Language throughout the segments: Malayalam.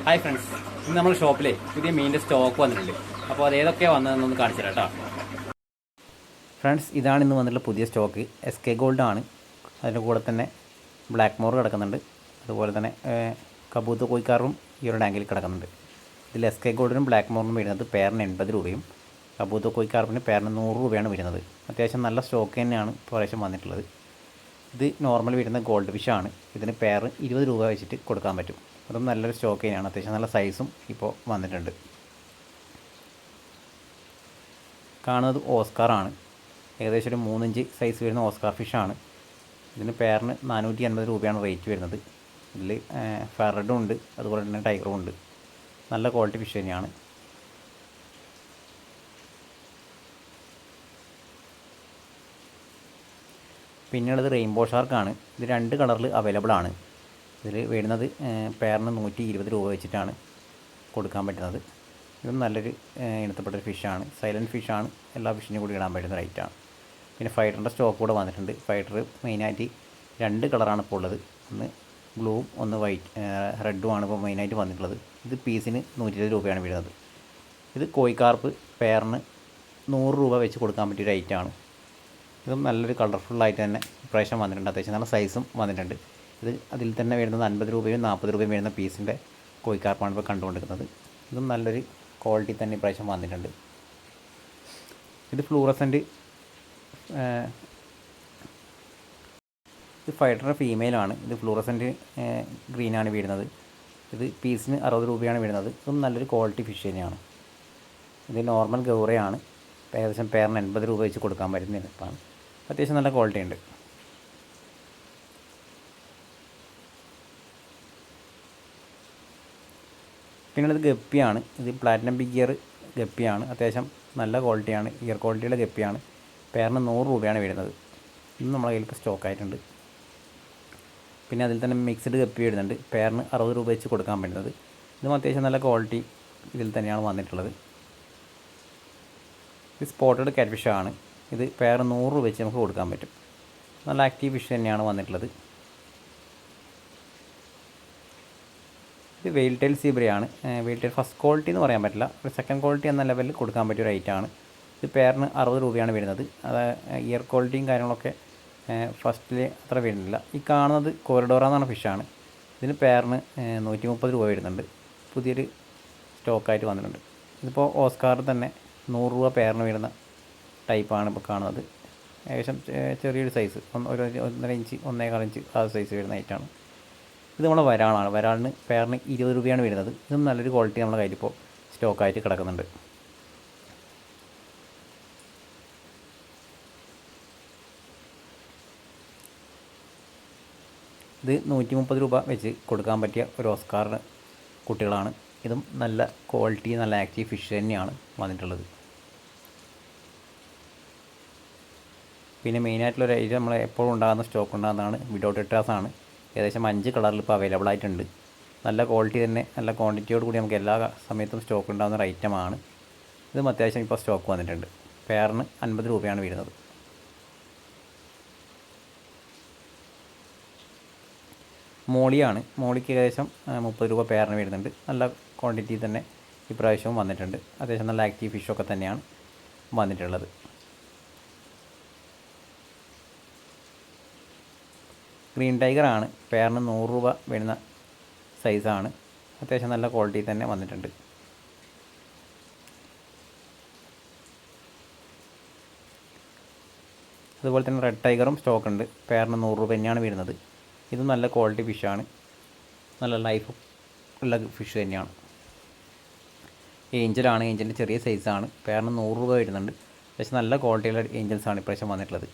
ഹായ് ഫ്രണ്ട്സ്, ഇന്ന് നമ്മുടെ ഷോപ്പിലെ പുതിയ മീനിൻ്റെ സ്റ്റോക്ക് വന്നിട്ടുണ്ട്. അപ്പോൾ അത് ഏതൊക്കെയാണ് വന്നതെന്നൊന്ന് കാണിച്ചു തരാം കേട്ടോ. ഫ്രണ്ട്സ്, ഇതാണ് ഇന്ന് വന്നിട്ടുള്ള പുതിയ സ്റ്റോക്ക്. SK ഗോൾഡ് ആണ്. അതിൻ്റെ കൂടെ തന്നെ ബ്ലാക്ക് മോർ കിടക്കുന്നുണ്ട്. അതുപോലെ തന്നെ കബൂത്ത് കോഴിക്കാറും ഈ ഒരു ടാങ്കിൽ കിടക്കുന്നുണ്ട്. ഇതിൽ SK ഗോൾഡിനും ബ്ലാക്ക് മോറിനും വരുന്നത് പേരിന് 80 രൂപയും കബൂത്ത് കോഴിക്കാറിന് പേരിന് 100 രൂപയാണ് വരുന്നത്. അത്യാവശ്യം നല്ല സ്റ്റോക്ക് തന്നെയാണ് പ്രാവശ്യം വന്നിട്ടുള്ളത്. ഇത് നോർമൽ വരുന്ന ഗോൾഡ് ഫിഷാണ്. ഇതിന് പേർ 20 രൂപ വെച്ചിട്ട് കൊടുക്കാൻ പറ്റും. അതും നല്ലൊരു സ്റ്റോക്ക് തന്നെയാണ്. അത്യാവശ്യം നല്ല സൈസും ഇപ്പോൾ വന്നിട്ടുണ്ട്. കാണുന്നത് ഓസ്കാറാണ്. ഏകദേശം ഒരു 3 ഇഞ്ച് സൈസ് വരുന്ന ഓസ്കാർ ഫിഷാണ്. ഇതിന് പേരിന് 480 രൂപയാണ് റേറ്റ് വരുന്നത്. ഇതിൽ ഫെറഡും ഉണ്ട്, അതുപോലെ തന്നെ ടൈഗറും ഉണ്ട്. നല്ല ക്വാളിറ്റി ഫിഷ് തന്നെയാണ്. പിന്നെയുള്ളത് റെയിൻബോ ഷാർക്കാണ്. ഇത് 2 കളറിൽ അവൈലബിൾ ആണ്. ഇതിൽ വരുന്നത് പേരിന് 120 രൂപ വെച്ചിട്ടാണ് കൊടുക്കാൻ പറ്റുന്നത്. ഇതും നല്ലൊരു ഇനത്തിൽപ്പെട്ടൊരു ഫിഷാണ്. സൈലൻറ്റ് ഫിഷാണ്. എല്ലാ ഫിഷിനും കൂടി ഇടാൻ പറ്റുന്ന റൈറ്റാണ്. പിന്നെ ഫൈറ്ററിൻ്റെ സ്റ്റോക്ക് കൂടെ വന്നിട്ടുണ്ട്. ഫൈറ്റർ മെയിനായിട്ട് 2 കളറാണ് ഇപ്പോൾ ഉള്ളത്. ഒന്ന് ബ്ലൂവും ഒന്ന് റെഡും ആണ് ഇപ്പോൾ മെയിനായിട്ട് വന്നിട്ടുള്ളത്. ഇത് പീസിന് 120 രൂപയാണ് വരുന്നത്. ഇത് കോഴിക്കാർപ്പ് പേരിന് 100 രൂപ വെച്ച് കൊടുക്കാൻ പറ്റിയ റേറ്റാണ്. ഇതും നല്ലൊരു കളർഫുള്ളായിട്ട് തന്നെ ഇപ്രാവശ്യം വന്നിട്ടുണ്ട്. അത്യാവശ്യം നല്ല സൈസും വന്നിട്ടുണ്ട്. ഇത് അതിൽ തന്നെ വരുന്നത് 50 രൂപയും 40 രൂപയും വരുന്ന പീസിൻ്റെ കോഴിക്കാർപ്പാണ് ഇപ്പോൾ കണ്ടുകൊണ്ടിരിക്കുന്നത്. ഇതും നല്ലൊരു ക്വാളിറ്റി തന്നെ ഇപ്രാവശ്യം വന്നിട്ടുണ്ട്. ഇത് ഫ്ലൂറസെൻ്റ്, ഇത് ഫൈറ്ററിൻ്റെ ഫീമെയിലാണ്. ഇത് ഫ്ലൂറസെൻ്റ് ഗ്രീനാണ് വരുന്നത്. ഇത് പീസിന് 60 രൂപയാണ് വരുന്നത്. ഇതും നല്ലൊരു ക്വാളിറ്റി ഫിഷ് തന്നെയാണ്. ഇത് നോർമൽ ഗൗറയാണ്. ഏകദേശം പേരിന് 80 രൂപ വെച്ച് കൊടുക്കാൻ പറ്റുന്ന ഇനപ്പാണ്. അത്യാവശ്യം നല്ല ക്വാളിറ്റി ഉണ്ട്. പിന്നെ ഇത് ഗപ്പിയാണ്. ഇത് പ്ലാറ്റിനം ബിഗ് ഇയർ ഗപ്പിയാണ്. അത്യാവശ്യം നല്ല ക്വാളിറ്റിയാണ്. ഇയർ ക്വാളിറ്റിയുടെ ഗപ്പിയാണ്. പേരിന് 100 രൂപയാണ് വരുന്നത്. ഇന്ന് നമ്മളെ കയ്യിൽ ഇപ്പോൾ സ്റ്റോക്ക് ആയിട്ടുണ്ട്. പിന്നെ അതിൽ തന്നെ മിക്സ്ഡ് ഗപ്പി വരുന്നുണ്ട്. പേരിന് 60 രൂപ വെച്ച് കൊടുക്കാൻ പറ്റുന്നത്. ഇതും അത്യാവശ്യം നല്ല ക്വാളിറ്റി ഇതിൽ തന്നെയാണ് വന്നിട്ടുള്ളത്. ഇത് സ്പോട്ടഡ് കാറ്റ് ഫിഷാണ്. ഇത് പേർ 100 രൂപ വെച്ച് നമുക്ക് കൊടുക്കാൻ പറ്റും. നല്ല ആക്റ്റീവ് ഫിഷ് തന്നെയാണ് വന്നിട്ടുള്ളത്. ഇത് വെയിൽ ടൈൽ സീബ്രയാണ്. വെയിൽ ടൈൽ ഫസ്റ്റ് ക്വാളിറ്റി എന്ന് പറയാൻ പറ്റില്ല, ഒരു സെക്കൻഡ് ക്വാളിറ്റി എന്ന ലെവലിൽ കൊടുക്കാൻ പറ്റിയ റേറ്റാണ്. ഇത് പേരിന് 60 രൂപയാണ് വരുന്നത്. അത് ഇയർ ക്വാളിറ്റിയും കാര്യങ്ങളൊക്കെ ഫസ്റ്റിൽ അത്ര വരുന്നില്ല. ഈ കാണുന്നത് കോറിഡോറ എന്നാണ് ഫിഷാണ്. ഇതിന് പേരിന് 130 രൂപ വരുന്നുണ്ട്. പുതിയൊരു സ്റ്റോക്കായിട്ട് വന്നിട്ടുണ്ട്. ഇതിപ്പോൾ ഓസ്കാറിൽ തന്നെ 100 രൂപ പേരിന് വരുന്ന ടൈപ്പാണ് ഇപ്പോൾ കാണുന്നത്. ഏകദേശം ചെറിയൊരു സൈസ്, 1.5 ഇഞ്ച് 1.25 ഇഞ്ച് ആ സൈസ് വരുന്ന ഐറ്റാണ്. ഇത് നമ്മളെ വരാളാണ്. വരാളിന് പേരിന് 20 രൂപയാണ് വരുന്നത്. ഇതും നല്ലൊരു ക്വാളിറ്റി നമ്മുടെ കയ്യിലിപ്പോൾ സ്റ്റോക്കായിട്ട് കിടക്കുന്നുണ്ട്. ഇത് 130 രൂപ വെച്ച് കൊടുക്കാൻ പറ്റിയ ഒരു ഓസ്കാറിന് കുട്ടികളാണ്. ഇതും നല്ല ക്വാളിറ്റി നല്ല ആക്റ്റീവ് ഫിഷ് തന്നെയാണ് വന്നിട്ടുള്ളത്. പിന്നെ മെയിനായിട്ടുള്ളൊരു ഐറ്റം നമ്മൾ എപ്പോഴും ഉണ്ടാകുന്ന സ്റ്റോക്ക് ഉണ്ടാകുന്നതാണ് വിഡോ ടെട്രാസാണ്. ഏകദേശം 5 കളറിൽ ഇപ്പോൾ അവൈലബിൾ ആയിട്ടുണ്ട്. നല്ല ക്വാളിറ്റി തന്നെ, നല്ല ക്വാണ്ടിറ്റിയോട് കൂടി നമുക്ക് എല്ലാ സമയത്തും സ്റ്റോക്ക് ഉണ്ടാകുന്ന ഒരു ഐറ്റമാണ്. ഇതും അത്യാവശ്യം ഇപ്പോൾ സ്റ്റോക്ക് വന്നിട്ടുണ്ട്. പേരിന് 50 രൂപയാണ് വരുന്നത്. മോളിയാണ്. മോളിക്ക് ഏകദേശം 30 രൂപ പേരിന് വരുന്നുണ്ട്. നല്ല ക്വാണ്ടിറ്റി തന്നെ ഇപ്രാവശ്യവും വന്നിട്ടുണ്ട്. അത്യാവശ്യം നല്ല ആക്റ്റീവ് ഫിഷൊക്കെ തന്നെയാണ് വന്നിട്ടുള്ളത്. ഗ്രീൻ ടൈഗറാണ്. പേരിന് 100 രൂപ വരുന്ന സൈസാണ്. അത്യാവശ്യം നല്ല ക്വാളിറ്റി തന്നെ വന്നിട്ടുണ്ട്. അതുപോലെ തന്നെ റെഡ് ടൈഗറും സ്റ്റോക്ക് ഉണ്ട്. പേരിന് 100 രൂപ തന്നെയാണ് വരുന്നത്. ഇതും നല്ല ക്വാളിറ്റി ഫിഷാണ്. നല്ല ലൈഫ് ഉള്ള ഫിഷ് തന്നെയാണ്. ഏഞ്ചലാണ്. ഏഞ്ചലിൻ്റെ ചെറിയ സൈസാണ്. പേരിന് 100 രൂപ വരുന്നുണ്ട്. പക്ഷേ നല്ല ക്വാളിറ്റിയുള്ള ഏഞ്ചൽസാണ് ഇപ്രാവശ്യം വന്നിട്ടുള്ളത്.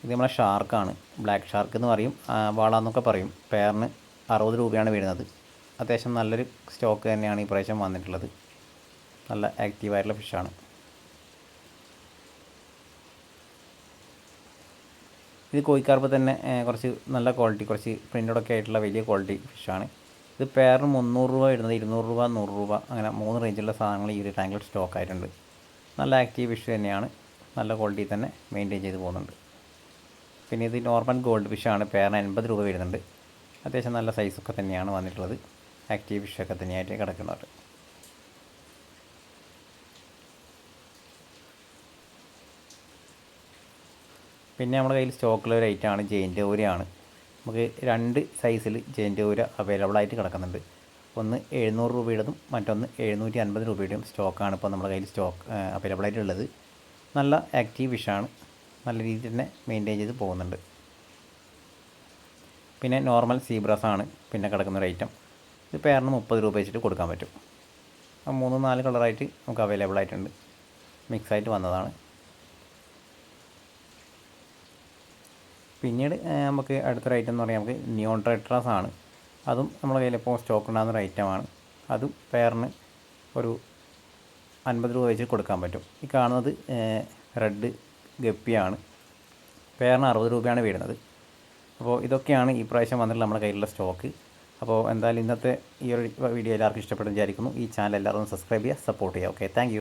ഇത് നമ്മളെ ഷാർക്കാണ്. ബ്ലാക്ക് ഷാർക്ക് എന്ന് പറയും, വാളാന്നൊക്കെ പറയും. പേരിന് 60 രൂപയാണ് വരുന്നത്. അത്യാവശ്യം നല്ലൊരു സ്റ്റോക്ക് തന്നെയാണ് ഇപ്രാവശ്യം വന്നിട്ടുള്ളത്. നല്ല ആക്റ്റീവായിട്ടുള്ള ഫിഷാണ്. ഇത് കോഴിക്കാർപ്പ് തന്നെ കുറച്ച് നല്ല ക്വാളിറ്റി, കുറച്ച് പ്രിൻ്റഡൊക്കെ ആയിട്ടുള്ള വലിയ ക്വാളിറ്റി ഫിഷാണ്. ഇത് പേരിന് 300 രൂപ വരുന്നത്. 200 രൂപ 100 രൂപ അങ്ങനെ 3 റേഞ്ചിലുള്ള സാധനങ്ങൾ ഈ ഒരു ടാങ്കിൽ സ്റ്റോക്ക് ആയിട്ടുണ്ട്. നല്ല ആക്റ്റീവ് ഫിഷ് തന്നെയാണ്. നല്ല ക്വാളിറ്റി തന്നെ മെയിൻറ്റെയിൻ ചെയ്ത് പോകുന്നുണ്ട്. പിന്നെ ഇത് നോർമൽ ഗോൾഡ് ഫിഷാണ്. പേരിന് 80 രൂപ വരുന്നുണ്ട്. അത്യാവശ്യം നല്ല സൈസൊക്കെ തന്നെയാണ് വന്നിട്ടുള്ളത്. ആക്റ്റീവ് ഫിഷൊക്കെ തന്നെയായിട്ട് കിടക്കുന്നുണ്ട്. പിന്നെ നമ്മുടെ കയ്യിൽ സ്റ്റോക്കുള്ള ഒരു ഐറ്റമാണ് ജെയിൻ്റ് ഊരയാണ്. നമുക്ക് 2 സൈസിൽ ജെയിൻ്റ് ഊര അവൈലബിളായിട്ട് കിടക്കുന്നുണ്ട്. ഒന്ന് 700 രൂപയുടേതും മറ്റൊന്ന് 750 രൂപയുടെയും സ്റ്റോക്കാണ് ഇപ്പോൾ നമ്മുടെ കയ്യിൽ അവൈലബിളായിട്ടുള്ളത്. നല്ല ആക്റ്റീവ് ഫിഷാണ്, നല്ല രീതിയിൽ തന്നെ മെയിൻറ്റെയിൻ ചെയ്ത് പോകുന്നുണ്ട്. പിന്നെ നോർമൽ സീബ്രാസാണ് പിന്നെ കിടക്കുന്നൊരു ഐറ്റം. ഇത് പെയറിന് 30 രൂപ വെച്ചിട്ട് കൊടുക്കാൻ പറ്റും. 3-4 കളറായിട്ട് നമുക്ക് അവൈലബിളായിട്ടുണ്ട്, മിക്സായിട്ട് വന്നതാണ്. പിന്നീട് നമുക്ക് അടുത്തൊരു ഐറ്റം എന്ന് പറയാൻ നമുക്ക് നിയോൺ ടെട്രാസ് ആണ്. അതും നമ്മുടെ കയ്യിൽ ഇപ്പോൾ സ്റ്റോക്ക് ഉണ്ടാകുന്നൊരു ഐറ്റമാണ്. അതും പെയറിന് ഒരു 50 രൂപ വെച്ച് കൊടുക്കാൻ പറ്റും. ഈ കാണുന്നത് റെഡ് ഗപ്പിയാണ്. പെയറിന് 60 രൂപയാണ് വരുന്നത്. അപ്പോൾ ഇതൊക്കെയാണ് ഈ പ്രാവശ്യം വന്നിട്ടുള്ള നമ്മുടെ കയ്യിലുള്ള സ്റ്റോക്ക്. അപ്പോൾ എന്തായാലും ഇന്നത്തെ ഈ ഒരു വീഡിയോ എല്ലാവർക്കും ഇഷ്ടപ്പെടും വിചാരിക്കുന്നു. ഈ ചാനൽ എല്ലാവരും സബ്സ്ക്രൈബ് ചെയ്യുക, സപ്പോർട്ട് ചെയ്യുക. Okay, thank you.